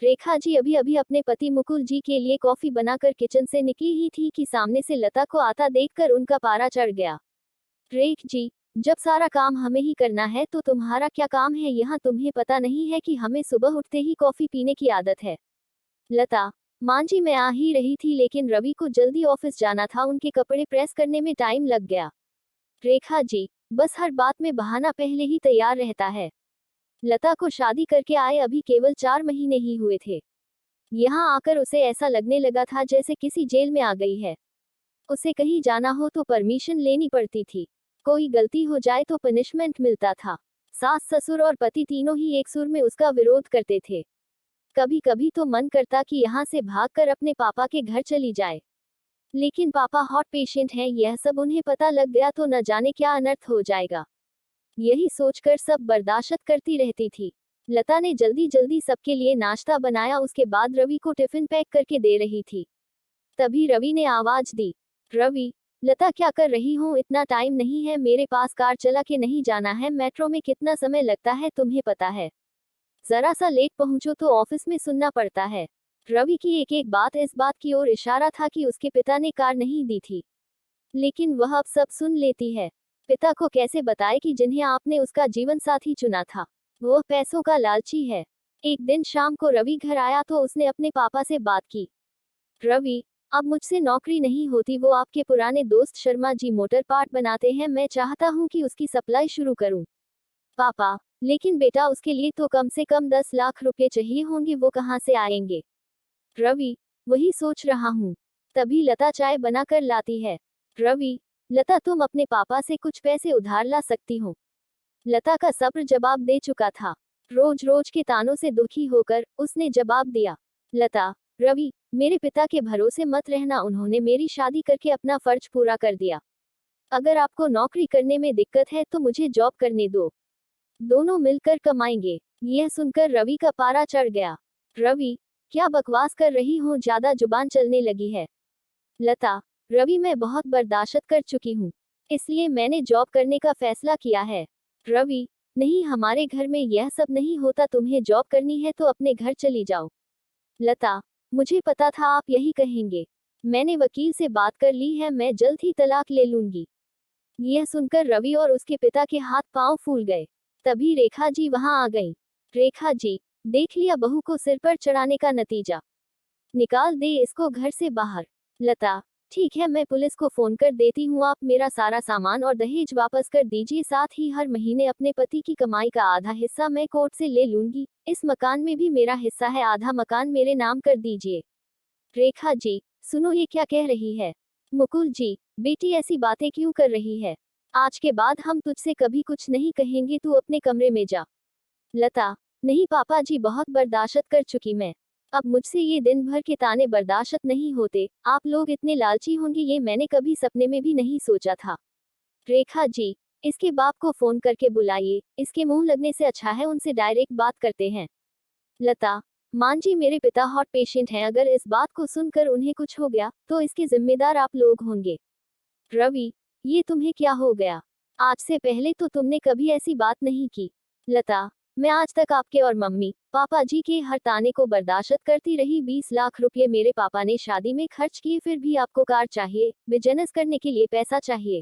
रेखा जी अभी अभी अपने पति मुकुल जी के लिए कॉफी बनाकर किचन से निकली ही थी कि सामने से लता को आता देखकर उनका पारा चढ़ गया। रेख जी, जब सारा काम हमें ही करना है तो तुम्हारा क्या काम है यहाँ? तुम्हें पता नहीं है कि हमें सुबह उठते ही कॉफी पीने की आदत है? लता, मां जी मैं आ ही रही थी लेकिन रवि को जल्दी ऑफिस जाना था, उनके कपड़े प्रेस करने में टाइम लग गया। रेखा जी, बस हर बात में बहाना पहले ही तैयार रहता है। लता को शादी करके आए अभी केवल 4 महीने ही हुए थे। यहाँ आकर उसे ऐसा लगने लगा था जैसे किसी जेल में आ गई है। उसे कहीं जाना हो तो परमिशन लेनी पड़ती थी। कोई गलती हो जाए तो पनिशमेंट मिलता था। सास ससुर और पति तीनों ही एक सुर में उसका विरोध करते थे। कभी कभी तो मन करता कि यहाँ से भागकर अपने पापा के घर चली जाए। लेकिन पापा हॉट पेशेंट हैं, यह सब उन्हें पता लग गया तो न जाने क्या अनर्थ हो जाएगा। यही सोचकर सब बर्दाश्त करती रहती थी। लता ने जल्दी जल्दी सबके लिए नाश्ता बनाया, उसके बाद रवि को टिफिन पैक करके दे रही थी। तभी रवि ने आवाज दी। रवि, लता क्या कर रही हो? इतना टाइम नहीं है मेरे पास, कार चला के नहीं जाना है? मेट्रो में कितना समय लगता है तुम्हें पता है? जरा सा लेट पहुंचो तो ऑफिस में सुनना पड़ता है। रवि की एक एक बात इस बात की ओर इशारा था कि उसके पिता ने कार नहीं दी थी, लेकिन वह अब सब सुन लेती है। पिता को कैसे बताए कि जिन्हें आपने उसका जीवन साथी चुना था, वह पैसों का लालची है। एक दिन शाम को रवि घर आया तो उसने अपने पापा से बात की। रवि, अब मुझसे नौकरी नहीं होती, वो आपके पुराने दोस्त शर्मा जी मोटर पार्ट बनाते हैं, मैं चाहता हूँ कि उसकी सप्लाई शुरू करूँ। पापा, लेकिन बेटा उसके लिए तो कम से कम 10 लाख रुपए चाहिए होंगे, वो कहाँ से आएंगे? रवि, वही सोच रहा हूँ। तभी लता चाय बनाकर लाती है। रवि, लता तुम अपने पापा से कुछ पैसे उधार ला सकती हो। लता का सब्र जवाब दे चुका था। रोज रोज के तानों से दुखी होकर उसने जवाब दिया। लता, रवि, मेरे पिता के भरोसे मत रहना, उन्होंने मेरी शादी करके अपना फर्ज पूरा कर दिया। अगर आपको नौकरी करने में दिक्कत है तो मुझे जॉब करने दो, दोनों मिलकर कमाएंगे। यह सुनकर रवि का पारा चढ़ गया। रवि, क्या बकवास कर रही हो? ज्यादा जुबान चलने लगी है। लता, रवि मैं बहुत बर्दाश्त कर चुकी हूँ, इसलिए मैंने जॉब करने का फैसला किया है। रवि, नहीं हमारे घर में यह सब नहीं होता, तुम्हें जॉब करनी है तो अपने घर चली जाओ। लता, मुझे पता था आप यही कहेंगे। मैंने वकील से बात कर ली है, मैं जल्द ही तलाक ले लूंगी। यह सुनकर रवि और उसके पिता के हाथ पांव फूल गए। तभी रेखा जी वहां आ गईं। रेखा जी, देख लिया बहू को सिर पर चढ़ाने का नतीजा, निकाल दे इसको घर से बाहर। लता, ठीक है मैं पुलिस को फोन कर देती हूँ, आप मेरा सारा सामान और दहेज वापस कर दीजिए, साथ ही हर महीने अपने पति की कमाई का आधा हिस्सा मैं कोर्ट से ले लूंगी। इस मकान में भी मेरा हिस्सा है, आधा मकान मेरे नाम कर दीजिए। रेखा जी, सुनो ये क्या कह रही है? मुकुल जी, बेटी ऐसी बातें क्यों कर रही है? आज के बाद हम तुझसे कभी कुछ नहीं कहेंगे, तू अपने कमरे में जा। लता, नहीं पापा जी, बहुत बर्दाश्त कर चुकी मैं, अब मुझसे ये दिन भर के ताने बर्दाश्त नहीं होते। आप लोग इतने लालची होंगे ये मैंने कभी सपने में भी नहीं सोचा था। रेखा जी, इसके बाप को फोन करके बुलाइए, इसके मुंह लगने से अच्छा है उनसे डायरेक्ट बात करते हैं। लता, मान जी मेरे पिता हॉट पेशेंट हैं, अगर इस बात को सुनकर उन्हें कुछ हो गया तो इसके जिम्मेदार आप लोग होंगे। रवि, ये तुम्हें क्या हो गया? आज से पहले तो तुमने कभी ऐसी बात नहीं की। लता, मैं आज तक आपके और मम्मी पापा जी के हर ताने को बर्दाश्त करती रही। 20 लाख रुपए मेरे पापा ने शादी में खर्च किए, फिर भी आपको कार चाहिए, बिजनेस करने के लिए पैसा चाहिए।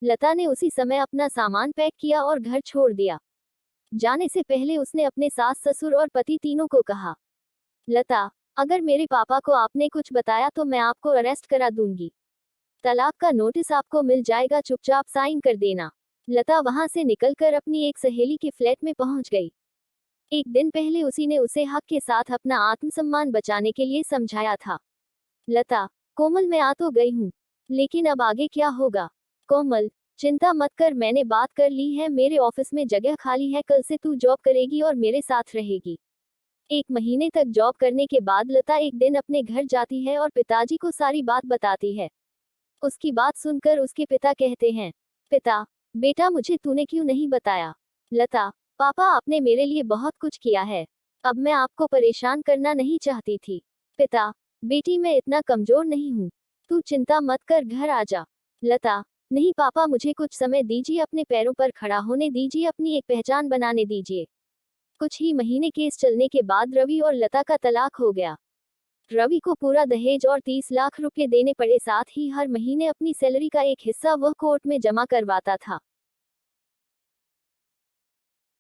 लता ने उसी समय अपना सामान पैक किया और घर छोड़ दिया। जाने से पहले उसने अपने सास ससुर और पति तीनों को कहा, लता, अगर मेरे पापा को आपने कुछ बताया तो मैं आपको अरेस्ट करा दूंगी। तलाक का नोटिस आपको मिल जाएगा, चुपचाप साइन कर देना। लता वहां से निकलकर अपनी एक सहेली के फ्लैट में पहुंच गई। एक दिन पहले उसी ने उसे हक के साथ अपना आत्मसम्मान बचाने के लिए समझाया था। लता, कोमल मैं आ तो गई हूँ, लेकिन अब आगे क्या होगा? कोमल, चिंता मत कर, मैंने बात कर ली है, मेरे ऑफिस में जगह खाली है, कल से तू जॉब करेगी और मेरे साथ रहेगी। 1 महीने तक जॉब करने के बाद लता एक दिन अपने घर जाती है और पिताजी को सारी बात बताती है। उसकी बात सुनकर उसके पिता कहते हैं, पिता, बेटा मुझे तूने क्यों नहीं बताया? लता, पापा आपने मेरे लिए बहुत कुछ किया है, अब मैं आपको परेशान करना नहीं चाहती थी। पिता, बेटी मैं इतना कमजोर नहीं हूँ, तू चिंता मत कर, घर आ जा। लता, नहीं पापा मुझे कुछ समय दीजिए, अपने पैरों पर खड़ा होने दीजिए, अपनी एक पहचान बनाने दीजिए। कुछ ही महीने केस चलने के बाद रवि और लता का तलाक हो गया। रवि को पूरा दहेज और 30 लाख रुपए देने पड़े, साथ ही हर महीने अपनी सैलरी का एक हिस्सा वह कोर्ट में जमा करवाता था।